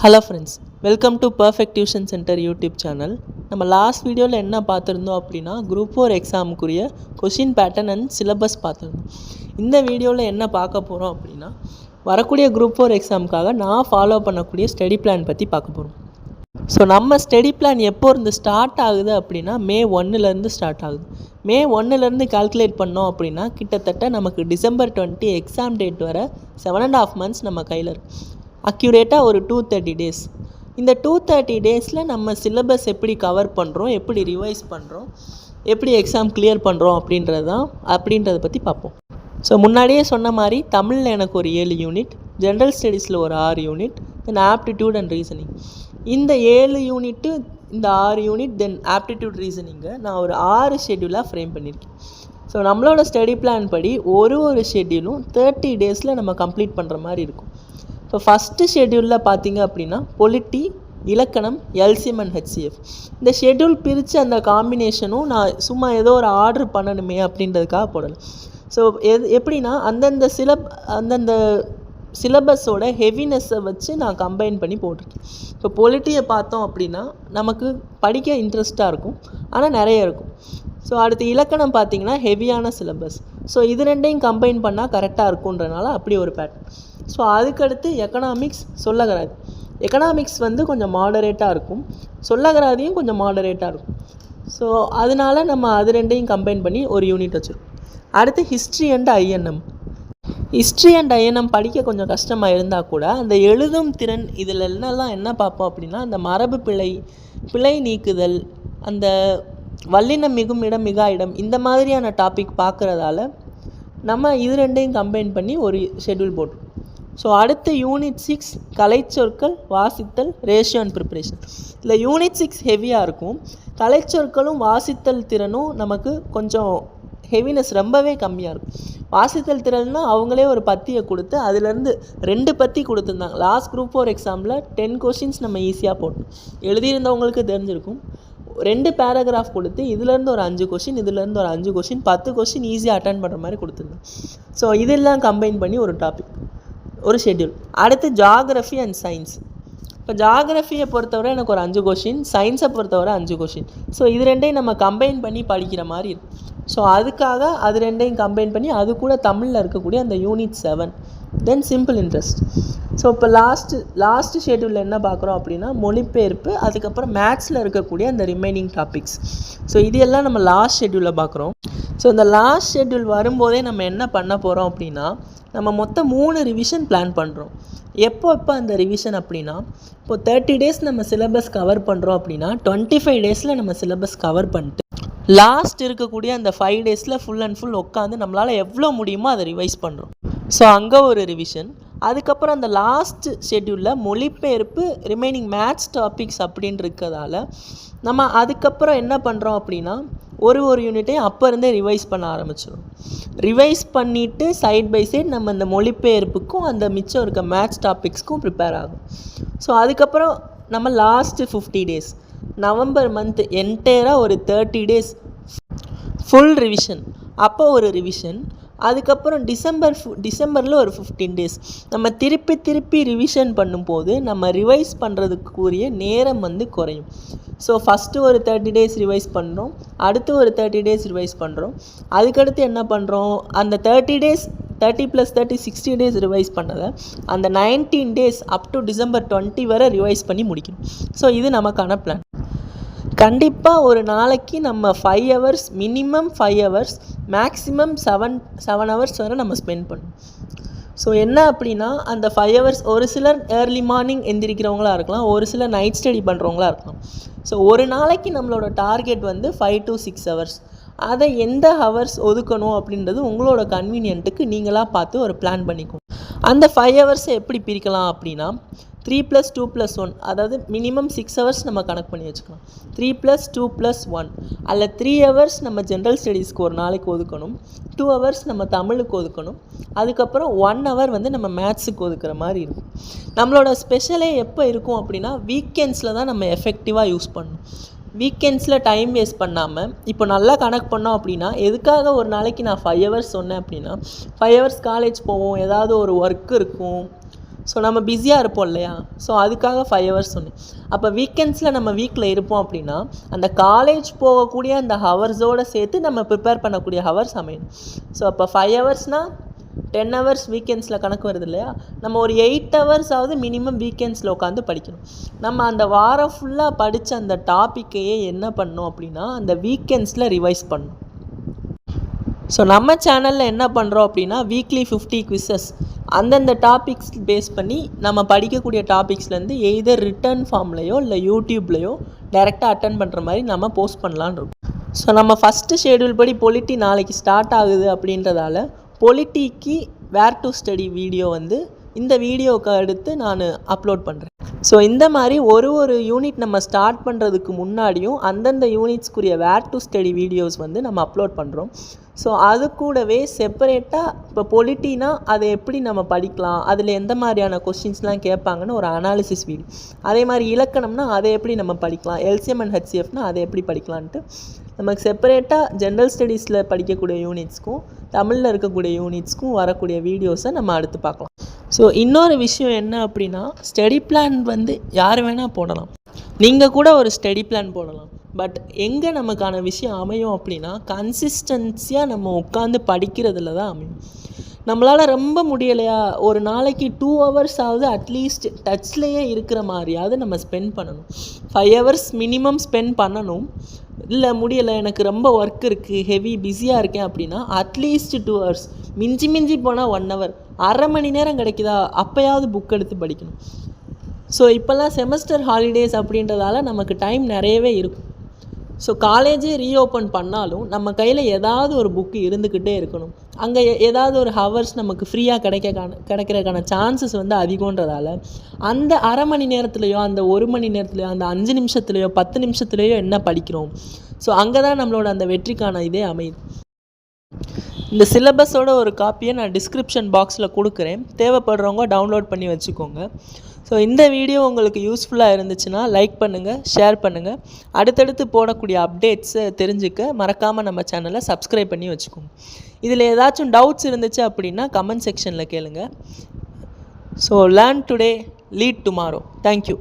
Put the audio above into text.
Hello friends, welcome to perfect tuition centre YouTube channel. நம்ம last வீடியோவில் என்ன பார்த்துருந்தோம் அப்படின்னா, குரூப் 4 எக்ஸாமுக்குரிய கொஷின் பேட்டர்ன் அண்ட் சிலபஸ் பார்த்துருந்தோம். இந்த வீடியோவில் என்ன பார்க்க போகிறோம் அப்படின்னா, வரக்கூடிய குரூப் 4 எக்ஸாமுக்காக நான் ஃபாலோ பண்ணக்கூடிய ஸ்டடி பிளான் பற்றி பார்க்க போகிறோம். ஸோ நம்ம ஸ்டடி பிளான் எப்போ இருந்து ஸ்டார்ட் ஆகுது அப்படின்னா, மே 1 ஸ்டார்ட் ஆகுது. மே 1 கால்குலேட் பண்ணோம் அப்படின்னா கிட்டத்தட்ட நமக்கு டிசம்பர் 20 எக்ஸாம் டேட் வர 7.5 months நம்ம கையில் இருக்குது. அக்யூரேட்டாக ஒரு 230 days. இந்த 230 daysல நம்ம சிலபஸ் எப்படி கவர் பண்ணுறோம், எப்படி ரிவைஸ் பண்ணுறோம், எப்படி எக்ஸாம் கிளியர் பண்ணுறோம் அப்படின்றத பற்றி பார்ப்போம். ஸோ முன்னாடியே சொன்ன மாதிரி தமிழில் எனக்கு ஒரு 7 யூனிட், ஜென்ரல் ஸ்டடீஸில் ஒரு 6 unit, then aptitude and reasoning. இந்த 7 யூனிட்டு, இந்த 6 யூனிட், தென் ஆப்டிடியூட் ரீசனிங்கை நான் ஒரு 6 ஷெட்யூலாக ஃப்ரேம் பண்ணியிருக்கேன். ஸோ நம்மளோட ஸ்டடி பிளான் படி ஒரு ஷெட்யூலும் 30 daysல நம்ம கம்ப்ளீட் பண்ணுற மாதிரி இருக்கும். இப்போ ஃபஸ்ட்டு ஷெட்யூலில் பார்த்தீங்க அப்படின்னா பொலிட்டி, இலக்கணம், எல்சிஎம் அண்ட் ஹெச்சிஎஃப். இந்த ஷெட்யூல் பிரித்து அந்த காம்பினேஷனும் நான் சும்மா ஏதோ ஒரு ஆர்டர் பண்ணணுமே அப்படின்றதுக்காக போடலை. ஸோ எப்படின்னா அந்தந்த சிலபஸோட ஹெவினஸை வச்சு நான் கம்பைன் பண்ணி போட்டிருக்கேன். இப்போ பொலிட்டியை பார்த்தோம் அப்படின்னா நமக்கு படிக்க இன்ட்ரெஸ்ட்டாக இருக்கும், ஆனால் நிறைய இருக்கும். ஸோ அடுத்து இலக்கணம் பார்த்திங்கன்னா ஹெவியான சிலபஸ். ஸோ இது ரெண்டையும் கம்பைன் பண்ணால் கரெக்டாக இருக்குன்றனால அப்படி ஒரு பேட்டர்ன். ஸோ அதுக்கடுத்து எக்கனாமிக்ஸ், சொல்லகராதி. எக்கனாமிக்ஸ் கொஞ்சம் மாடரேட்டாக இருக்கும், சொல்லகராதியும் கொஞ்சம் மாடரேட்டாக இருக்கும். ஸோ அதனால் நம்ம அது ரெண்டையும் கம்பைன் பண்ணி ஒரு யூனிட் வச்சுருக்கோம். அடுத்து history and INM. History and INM படிக்க கொஞ்சம் கஷ்டமாக இருந்தால் கூட அந்த எழுதும் திறன் இதில் என்ன பார்ப்போம் அப்படின்னா, அந்த மரபு பிழை நீக்குதல், அந்த வல்லினம் மிகும் இடம் மிகா இடம், இந்த மாதிரியான டாபிக் பார்க்குறதால நம்ம இது ரெண்டையும் கம்பைன் பண்ணி ஒரு ஷெட்யூல் போட்டோம். ஸோ அடுத்து யூனிட் 6 கலைச்சொற்கள், வாசித்தல், ரேஷியோ அண்ட் ப்ரிப்பரேஷன். இல்லை யூனிட் 6 ஹெவியாக இருக்கும். கலைச்சொற்களும் வாசித்தல் திறனும் நமக்கு கொஞ்சம் ஹெவினஸ் ரொம்பவே கம்மியாக இருக்கும். வாசித்தல் திறன்னா அவங்களே ஒரு பத்தியை கொடுத்து அதுலேருந்து 2 பத்தி கொடுத்துருந்தாங்க. லாஸ்ட் குரூப் 4 எக்ஸாமில் 10 questions நம்ம ஈஸியாக போட்டோம். எழுதியிருந்தவங்களுக்கு தெரிஞ்சிருக்கும். 2 பேராகிராஃப் கொடுத்து இதுலேருந்து ஒரு 5 question, இதுலேருந்து ஒரு 5 question, 10 question ஈஸியாக அட்டன் பண்ணுற மாதிரி கொடுத்துருந்தோம். ஸோ இதெல்லாம் கம்பைன் பண்ணி ஒரு டாபிக், ஒரு ஷெட்யூல். அடுத்து ஜாகிரஃபி அண்ட் சயின்ஸ். இப்போ ஜாகிரஃபியை பொறுத்தவரை எனக்கு ஒரு 5 question, சயின்ஸை பொறுத்தவரை 5 question. ஸோ இது ரெண்டையும் நம்ம கம்பைன் பண்ணி படிக்கிற மாதிரி இருக்கும். ஸோ அதுக்காக அது ரெண்டையும் கம்பைன் பண்ணி அது கூட தமிழில் இருக்கக்கூடிய அந்த யூனிட் 7, தென் சிம்பிள் இன்ட்ரெஸ்ட். ஸோ இப்போ லாஸ்ட் ஷெட்யூலில் என்ன பார்க்குறோம் அப்படின்னா மொழிபெயர்ப்பு, அதுக்கப்புறம் மேத்ஸில் இருக்கக்கூடிய அந்த ரிமைனிங் டாபிக்ஸ். ஸோ இது எல்லாம் நம்ம லாஸ்ட் ஷெட்யூலில் பார்க்குறோம். ஸோ இந்த லாஸ்ட் ஷெட்யூல் வரும்போதே நம்ம என்ன பண்ண போகிறோம் அப்படின்னா, நம்ம மொத்தம் 3 ரிவிஷன் பிளான் பண்ணுறோம். எப்போ அந்த ரிவிஷன் அப்படின்னா, இப்போ 30 days நம்ம சிலபஸ் கவர் பண்ணுறோம் அப்படின்னா 25 daysல நம்ம சிலபஸ் கவர் பண்ணிட்டு லாஸ்ட் இருக்கக்கூடிய அந்த 5 daysல ஃபுல் அண்ட் ஃபுல் உட்காந்து நம்மளால் எவ்வளோ முடியுமோ அதை ரிவைஸ் பண்ணுறோம். ஸோ அங்கே ஒரு ரிவிஷன். அதுக்கப்புறம் அந்த லாஸ்ட் ஷெட்யூலில் மொழிபெயர்ப்பு, ரிமைனிங் மேத்ஸ் டாபிக்ஸ் அப்படின்னு இருக்கிறதால நம்ம அதுக்கப்புறம் என்ன பண்ணுறோம் அப்படின்னா ஒரு யூனிட்டையும் அப்போ இருந்தே ரிவைஸ் பண்ண ஆரம்பிச்சிடும். ரிவைஸ் பண்ணிவிட்டு சைட் பை சைட் நம்ம இந்த மொழிபெயர்ப்புக்கும் அந்த மிச்சம் இருக்க மேத்ஸ் டாபிக்ஸ்க்கும் ப்ரிப்பேர் ஆகும். ஸோ அதுக்கப்புறம் நம்ம லாஸ்ட்டு 50 days, நவம்பர் மந்த் என்டையராக ஒரு 30 days ஃபுல் ரிவிஷன். அப்போ ஒரு ரிவிஷன். அதுக்கப்புறம் டிசம்பரில் ஒரு 15 days நம்ம திருப்பி ரிவிஷன் பண்ணும்போது நம்ம ரிவைஸ் பண்ணுறதுக்குரிய நேரம் குறையும். ஸோ ஃபஸ்ட்டு ஒரு 30 days ரிவைஸ் பண்ணுறோம், அடுத்து ஒரு 30 days ரிவைஸ் பண்ணுறோம், அதுக்கடுத்து என்ன பண்ணுறோம், அந்த 30 days 30 + 30 60 days ரிவைஸ் பண்ணதை அந்த 19 days அப் டு டிசம்பர் 20 வரை ரிவைஸ் பண்ணி முடிக்கணும். ஸோ இது நமக்கான பிளான். கண்டிப்பாக ஒரு நாளைக்கு நம்ம 5 hours, minimum 5 hours, maximum 7 hours வரை நம்ம ஸ்பெண்ட் பண்ணணும். ஸோ என்ன அப்படின்னா அந்த 5 hours ஒரு சிலர் ஏர்லி மார்னிங் எந்திரிக்கிறவங்களா இருக்கலாம், ஒரு சிலர் நைட் ஸ்டடி பண்ணுறவங்களா இருக்கலாம். ஸோ ஒரு நாளைக்கு நம்மளோட டார்கெட் 5 to 6 hours. அதை எந்த ஹவர்ஸ் ஒதுக்கணும் அப்படின்றது உங்களோட கன்வீனியன்ட்டுக்கு நீங்களாக பார்த்து ஒரு பிளான் பண்ணிக்கணும். அந்த 5 hours எப்படி பிரிக்கலாம் அப்படின்னா 3 + 2 + 1, அதாவது மினிமம் 6 hours நம்ம கணக்கு பண்ணி வச்சுக்கலாம். 3 + 2 + 1 அல்ல 3 hours நம்ம ஜென்ரல் ஸ்டடீஸ்க்கு ஒரு நாளைக்கு ஒதுக்கணும், 2 hours நம்ம தமிழுக்கு ஒதுக்கணும், அதுக்கப்புறம் 1 hour நம்ம மேத்ஸுக்கு ஒதுக்குற மாதிரி இருக்கும். நம்மளோட ஸ்பெஷலே எப்போ இருக்கும் அப்படின்னா வீக்கெண்ட்ஸில் தான் நம்ம எஃபெக்டிவாக யூஸ் பண்ணணும். வீக்கெண்ட்ஸில் டைம் வேஸ்ட் பண்ணாமல் இப்போ நல்லா கணக்கு பண்ணோம் அப்படின்னா, எதுக்காக ஒரு நாளைக்கு நான் 5 hours சொன்னேன் அப்படின்னா, 5 hours காலேஜ் போவோம், ஏதாவது ஒரு ஒர்க் இருக்கும், ஸோ நம்ம பிஸியாக இருப்போம் இல்லையா, ஸோ அதுக்காக 5 ஹவர்ஸ் சொன்னேன். அப்போ வீக்கெண்ட்ஸில் நம்ம வீக்கில் இருப்போம் அப்படின்னா அந்த காலேஜ் போகக்கூடிய அந்த ஹவர்ஸோடு சேர்த்து நம்ம ப்ரிப்பேர் பண்ணக்கூடிய ஹவர்ஸ் அமையணும். ஸோ அப்போ 5 ஹவர்ஸ்னால் 10 ஹவர்ஸ் வீக்கெண்ட்ஸில் கணக்கு வருது இல்லையா, நம்ம ஒரு 8 ஹவர்ஸாவது மினிமம் வீக்கெண்ட்ஸில் உட்காந்து படிக்கணும். நம்ம அந்த வாரம் ஃபுல்லாக படித்த அந்த டாப்பிக்கையே என்ன பண்ணணும் அப்படின்னா அந்த வீக்கெண்ட்ஸில் ரிவைஸ் பண்ணணும். ஸோ நம்ம சேனலில் என்ன பண்ணுறோம் அப்படின்னா வீக்லி 50 குவிசஸ் அந்தந்த டாபிக்ஸ் பேஸ் பண்ணி நம்ம படிக்கக்கூடிய டாபிக்ஸ்லேருந்து எய்தர் ரிட்டன் ஃபார்ம்லையோ இல்லை யூடியூப்லையோ டைரெக்டாக அட்டன் பண்ணுற மாதிரி நம்ம போஸ்ட் பண்ணலான்னு இருக்கோம். ஸோ நம்ம ஃபஸ்ட்டு ஷெடியூல் படி பொலிட்டி நாளைக்கு ஸ்டார்ட் ஆகுது அப்படின்றதால பொலிட்டிக்கு வேர் டு ஸ்டடி வீடியோ இந்த வீடியோவுக்கு அடுத்து நான் அப்லோட் பண்ணுறேன். ஸோ இந்த மாதிரி ஒரு யூனிட் நம்ம ஸ்டார்ட் பண்ணுறதுக்கு முன்னாடியும் அந்தந்த யூனிட்ஸ்க்குரிய வேர் டு ஸ்டடி வீடியோஸ் நம்ம அப்லோட் பண்ணுறோம். ஸோ அது கூடவே செப்பரேட்டாக இப்போ பொலிட்டினா அதை எப்படி நம்ம படிக்கலாம், அதில் எந்த மாதிரியான கொஸ்டின்ஸ்லாம் கேட்பாங்கன்னு ஒரு அனாலிசிஸ் வீடியோ, அதே மாதிரி இலக்கணம்னா அதை எப்படி நம்ம படிக்கலாம், எல்சிஎம் அண்ட் ஹெச்சிஎஃப்னா அதை எப்படி படிக்கலான்ட்டு நமக்கு செப்பரேட்டாக ஜென்ரல் ஸ்டடீஸில் படிக்கக்கூடிய யூனிட்ஸ்க்கும் தமிழில் இருக்கக்கூடிய யூனிட்ஸ்க்கும் வரக்கூடிய வீடியோஸை நம்ம அடுத்து பார்க்கலாம். ஸோ இன்னொரு விஷயம் என்ன அப்படின்னா ஸ்டடி பிளான் யார் வேணால் போடலாம், நீங்கள் கூட ஒரு ஸ்டடி பிளான் போடலாம். பட் எங்கே நமக்கான விஷயம் அமையும் அப்படின்னா கன்சிஸ்டன்சியாக நம்ம உட்காந்து படிக்கிறதுல தான் அமையும். நம்மளால் ரொம்ப முடியலையா ஒரு நாளைக்கு 2 ஹவர்ஸாவது அட்லீஸ்ட் டச்லேயே இருக்கிற மாதிரியாவது நம்ம ஸ்பெண்ட் பண்ணணும். 5 ஹவர்ஸ் மினிமம் ஸ்பெண்ட் பண்ணணும். இல்லை முடியலை எனக்கு ரொம்ப ஒர்க் இருக்குது ஹெவி பிஸியாக இருக்கேன் அப்படின்னா அட்லீஸ்ட் 2 ஹவர்ஸ், மிஞ்சி போனால் 1 ஹவர், அரை மணி நேரம் கிடைக்குதா அப்போயாவது புக் எடுத்து படிக்கணும். ஸோ இப்போல்லாம் செமஸ்டர் ஹாலிடேஸ் அப்படின்றதால நமக்கு டைம் நிறையவே இருக்கும். ஸோ காலேஜே ரீஓப்பன் பண்ணாலும் நம்ம கையில் ஏதாவது ஒரு புக்கு இருந்துக்கிட்டே இருக்கணும். அங்கே ஏதாவது ஒரு ஹவர்ஸ் நமக்கு ஃப்ரீயாக கிடைக்கிறதுக்கான சான்சஸ் அதிகன்றதால அந்த அரை மணி நேரத்துலையோ அந்த 1 மணி நேரத்துலையோ அந்த 5 நிமிஷத்துலையோ 10 நிமிஷத்துலையோ என்ன படிக்கிறோம், ஸோ அங்கே தான் நம்மளோட அந்த வெற்றிக்கான இதே அமையுது. இந்த சிலபஸோட ஒரு காப்பியை நான் டிஸ்கிரிப்ஷன் பாக்ஸில் கொடுக்குறேன், தேவைப்படுறவங்க டவுன்லோட் பண்ணி வச்சுக்கோங்க. ஸோ இந்த வீடியோ உங்களுக்கு யூஸ்ஃபுல்லாக இருந்துச்சுன்னா லைக் பண்ணுங்கள், ஷேர் பண்ணுங்கள். அடுத்தடுத்து போடக்கூடிய அப்டேட்ஸை தெரிஞ்சுக்க மறக்காமல் நம்ம சேனலை சப்ஸ்கிரைப் பண்ணி வச்சுக்கோங்க. இதில் ஏதாச்சும் டவுட்ஸ் இருந்துச்சு அப்படின்னா கமெண்ட் செக்ஷனில் கேளுங்க. So learn today lead tomorrow. Thank you.